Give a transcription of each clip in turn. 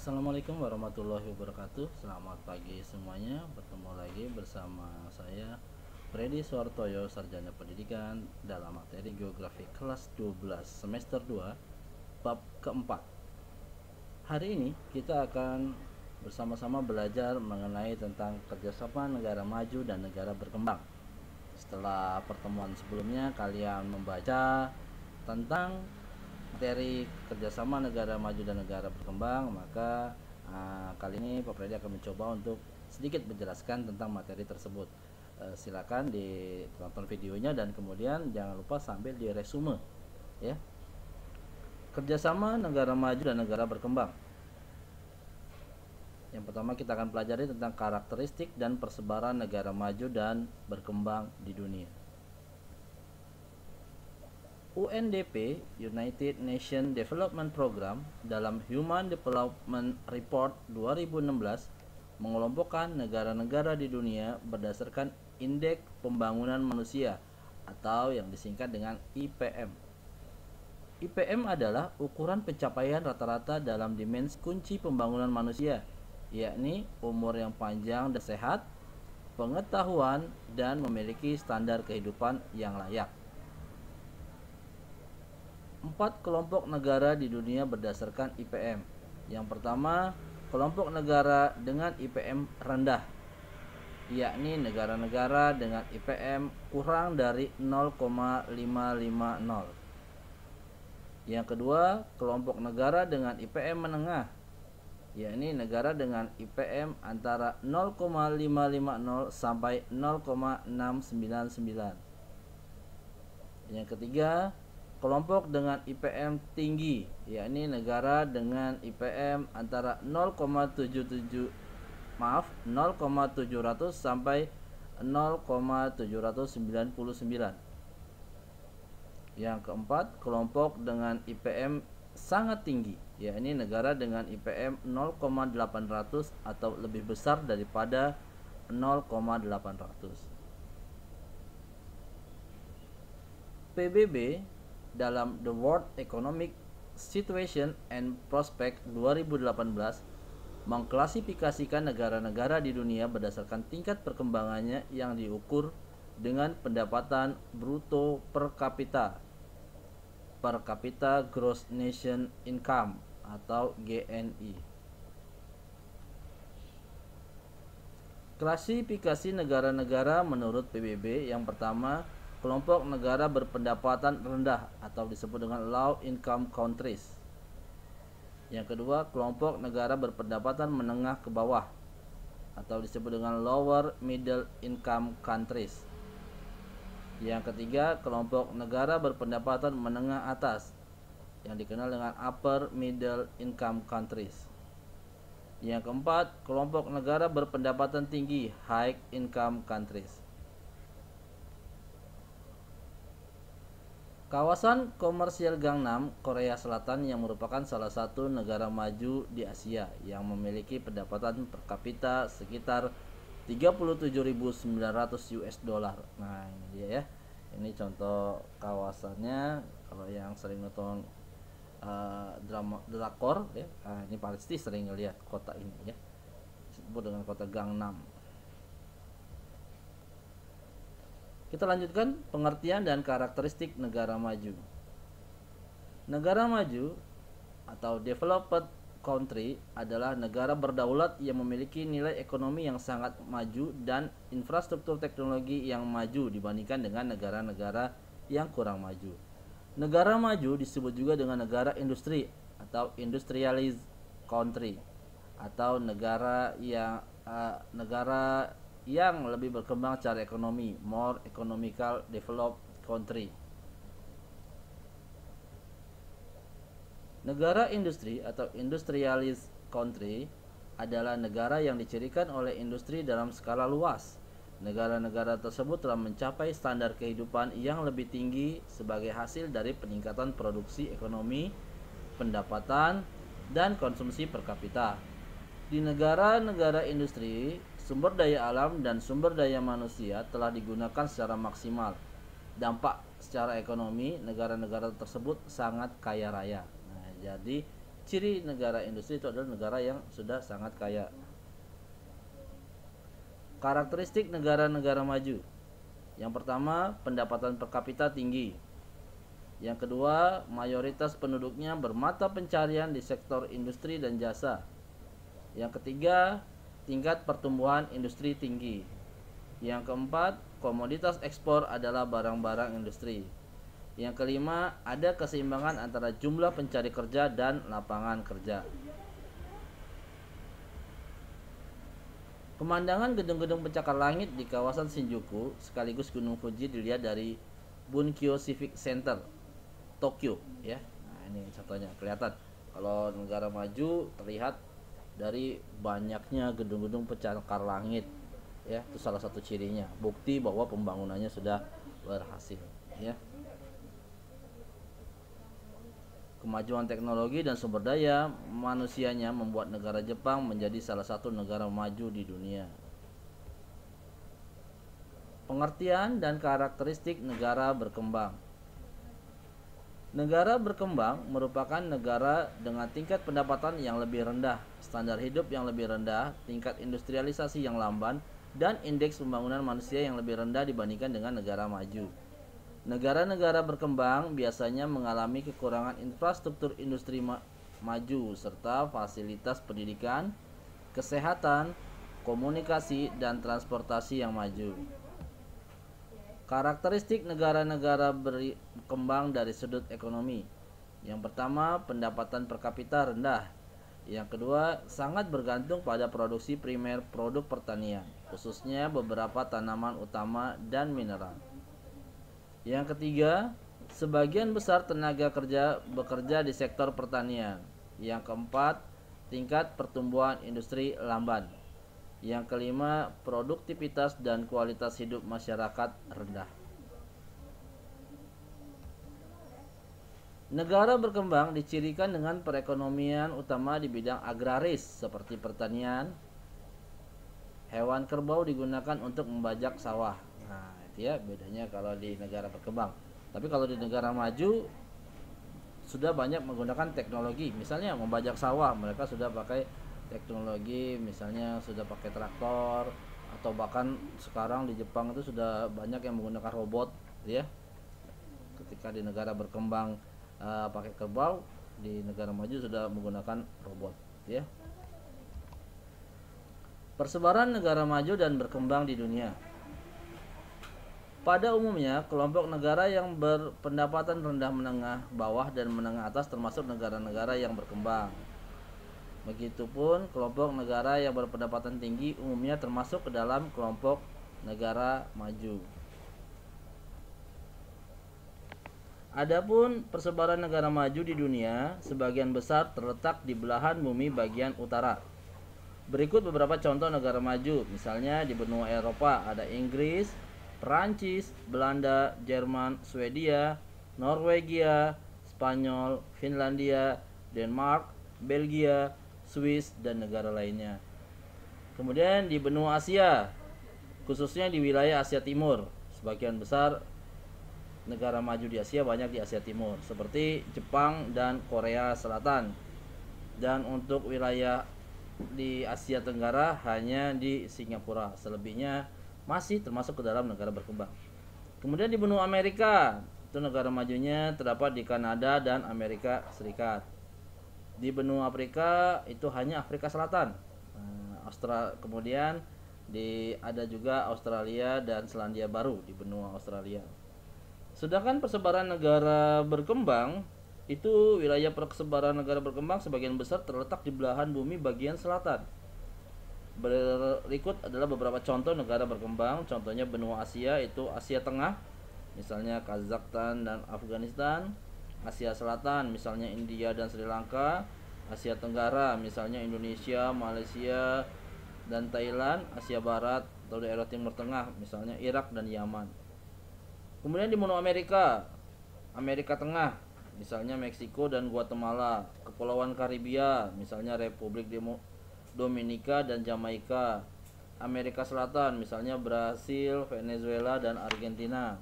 Assalamualaikum warahmatullahi wabarakatuh. Selamat pagi semuanya. Bertemu lagi bersama saya Freddy Suartoyo, Sarjana Pendidikan dalam materi Geografi kelas 12 semester 2 bab keempat. Hari ini kita akan bersama-sama belajar mengenai tentang kerjasama negara maju dan negara berkembang. Setelah pertemuan sebelumnya kalian membaca tentang materi kerjasama negara maju dan negara berkembang, maka kali ini Pak Freddy akan mencoba untuk sedikit menjelaskan tentang materi tersebut. Silakan ditonton videonya dan kemudian jangan lupa sambil diresume ya. Kerjasama negara maju dan negara berkembang. Yang pertama kita akan pelajari tentang karakteristik dan persebaran negara maju dan berkembang di dunia. UNDP United Nations Development Program dalam Human Development Report 2016 mengelompokkan negara-negara di dunia berdasarkan Indeks Pembangunan Manusia atau yang disingkat dengan IPM. IPM adalah ukuran pencapaian rata-rata dalam dimensi kunci pembangunan manusia, yakni umur yang panjang dan sehat, pengetahuan, dan memiliki standar kehidupan yang layak. 4 kelompok negara di dunia berdasarkan IPM. Yang pertama, kelompok negara dengan IPM rendah, yakni negara-negara dengan IPM kurang dari 0,550. Yang kedua, kelompok negara dengan IPM menengah, yakni negara dengan IPM antara 0,550 sampai 0,699. Yang ketiga, kelompok dengan IPM tinggi, yakni negara dengan IPM antara 0,700 sampai 0,799. Yang keempat, kelompok dengan IPM sangat tinggi, yakni negara dengan IPM 0,800 atau lebih besar daripada 0,800. PBB dalam The World Economic Situation and Prospect 2018 mengklasifikasikan negara-negara di dunia berdasarkan tingkat perkembangannya yang diukur dengan pendapatan bruto per kapita Gross Nation Income atau GNI. Klasifikasi negara-negara menurut PBB, yang pertama, kelompok negara berpendapatan rendah atau disebut dengan low income countries. Yang kedua, kelompok negara berpendapatan menengah ke bawah atau disebut dengan lower middle income countries. Yang ketiga, kelompok negara berpendapatan menengah atas yang dikenal dengan upper middle income countries. Yang keempat, kelompok negara berpendapatan tinggi high income countries. Kawasan komersial Gangnam, Korea Selatan yang merupakan salah satu negara maju di Asia yang memiliki pendapatan per kapita sekitar 37.900 US dollar. Nah, ini dia ya. Ini contoh kawasannya. Kalau yang sering nonton drama drakor ya, ini pasti sering ngelihat kota ini ya. Disebut dengan kota Gangnam. Kita lanjutkan pengertian dan karakteristik negara maju. Negara maju atau developed country adalah negara berdaulat yang memiliki nilai ekonomi yang sangat maju dan infrastruktur teknologi yang maju dibandingkan dengan negara-negara yang kurang maju. Negara maju disebut juga dengan negara industri atau industrialized country atau negara yang lebih berkembang secara ekonomi, more economical developed country. Negara industri atau industrialized country adalah negara yang dicirikan oleh industri dalam skala luas. Negara-negara tersebut telah mencapai standar kehidupan yang lebih tinggi sebagai hasil dari peningkatan produksi ekonomi, pendapatan, dan konsumsi per kapita. Di negara-negara industri, sumber daya alam dan sumber daya manusia telah digunakan secara maksimal. Dampak secara ekonomi, negara-negara tersebut sangat kaya raya. Nah, jadi ciri negara industri itu adalah negara yang sudah sangat kaya. Karakteristik negara-negara maju. Yang pertama, pendapatan per kapita tinggi. Yang kedua, mayoritas penduduknya bermata pencarian di sektor industri dan jasa. Yang ketiga, tingkat pertumbuhan industri tinggi. Yang keempat, komoditas ekspor adalah barang-barang industri. Yang kelima, ada keseimbangan antara jumlah pencari kerja dan lapangan kerja. Pemandangan gedung-gedung pencakar langit di kawasan Shinjuku sekaligus Gunung Fuji dilihat dari Bunkyo Civic Center, Tokyo, ya. Nah, ini contohnya kelihatan. Kalau negara maju terlihat dari banyaknya gedung-gedung pencakar langit, ya. Itu salah satu cirinya, bukti bahwa pembangunannya sudah berhasil, ya. Kemajuan teknologi dan sumber daya manusianya membuat negara Jepang menjadi salah satu negara maju di dunia. Pengertian dan karakteristik negara berkembang. Negara berkembang merupakan negara dengan tingkat pendapatan yang lebih rendah, standar hidup yang lebih rendah, tingkat industrialisasi yang lamban, dan indeks pembangunan manusia yang lebih rendah dibandingkan dengan negara maju. Negara-negara berkembang biasanya mengalami kekurangan infrastruktur industri maju serta fasilitas pendidikan, kesehatan, komunikasi, dan transportasi yang maju. Karakteristik negara-negara berkembang dari sudut ekonomi. Yang pertama, pendapatan per kapita rendah. Yang kedua, sangat bergantung pada produksi primer produk pertanian, khususnya beberapa tanaman utama dan mineral. Yang ketiga, sebagian besar tenaga kerja bekerja di sektor pertanian. Yang keempat, tingkat pertumbuhan industri lamban. Yang kelima, produktivitas dan kualitas hidup masyarakat rendah. Negara berkembang dicirikan dengan perekonomian utama di bidang agraris seperti pertanian. Hewan kerbau digunakan untuk membajak sawah. Nah, itu ya bedanya kalau di negara berkembang. Tapi kalau di negara maju sudah banyak menggunakan teknologi. Misalnya membajak sawah, mereka sudah pakai teknologi, misalnya sudah pakai traktor, atau bahkan sekarang di Jepang itu sudah banyak yang menggunakan robot, ya. Ketika di negara berkembang pakai kerbau, di negara maju sudah menggunakan robot, ya. Persebaran negara maju dan berkembang di dunia. Pada umumnya, kelompok negara yang berpendapatan rendah, menengah, bawah, dan menengah atas termasuk negara-negara yang berkembang. Begitupun kelompok negara yang berpendapatan tinggi umumnya termasuk ke dalam kelompok negara maju. Adapun persebaran negara maju di dunia, sebagian besar terletak di belahan bumi bagian utara. Berikut beberapa contoh negara maju, misalnya di benua Eropa ada Inggris, Perancis, Belanda, Jerman, Swedia, Norwegia, Spanyol, Finlandia, Denmark, Belgia, Swiss, dan negara lainnya. Kemudian di benua Asia, khususnya di wilayah Asia Timur, sebagian besar negara maju di Asia banyak di Asia Timur, seperti Jepang dan Korea Selatan. Dan untuk wilayah di Asia Tenggara hanya di Singapura, selebihnya masih termasuk ke dalam negara berkembang. Kemudian di benua Amerika, itu negara majunya terdapat di Kanada dan Amerika Serikat. Di benua Afrika itu hanya Afrika Selatan. Kemudian ada juga Australia dan Selandia Baru di benua Australia. Sedangkan persebaran negara berkembang itu wilayah persebaran negara berkembang sebagian besar terletak di belahan bumi bagian selatan. Berikut adalah beberapa contoh negara berkembang. Contohnya benua Asia itu Asia Tengah, misalnya Kazakhstan dan Afghanistan. Asia Selatan misalnya India dan Sri Lanka. Asia Tenggara misalnya Indonesia, Malaysia, dan Thailand. Asia Barat atau daerah Timur Tengah misalnya Irak dan Yaman. Kemudian di benua Amerika, Amerika Tengah misalnya Meksiko dan Guatemala. Kepulauan Karibia misalnya Republik Dominika dan Jamaika. Amerika Selatan misalnya Brasil, Venezuela, dan Argentina.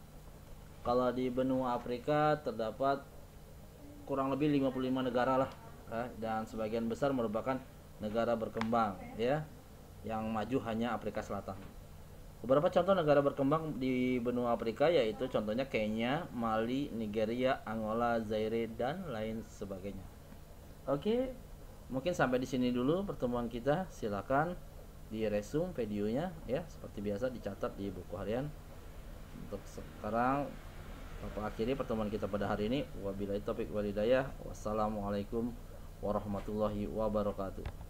Kalau di benua Afrika terdapat kurang lebih 55 negara lah dan sebagian besar merupakan negara berkembang ya, yang maju hanya Afrika Selatan. Beberapa contoh negara berkembang di benua Afrika yaitu contohnya Kenya, Mali, Nigeria, Angola, Zaire dan lain sebagainya. Oke, mungkin sampai di sini dulu pertemuan kita. Silakan di resume videonya ya, seperti biasa dicatat di buku harian. Untuk sekarang Bapak akhiri pertemuan kita pada hari ini. Wabillahi taufik wal hidayah. Wassalamualaikum warahmatullahi wabarakatuh.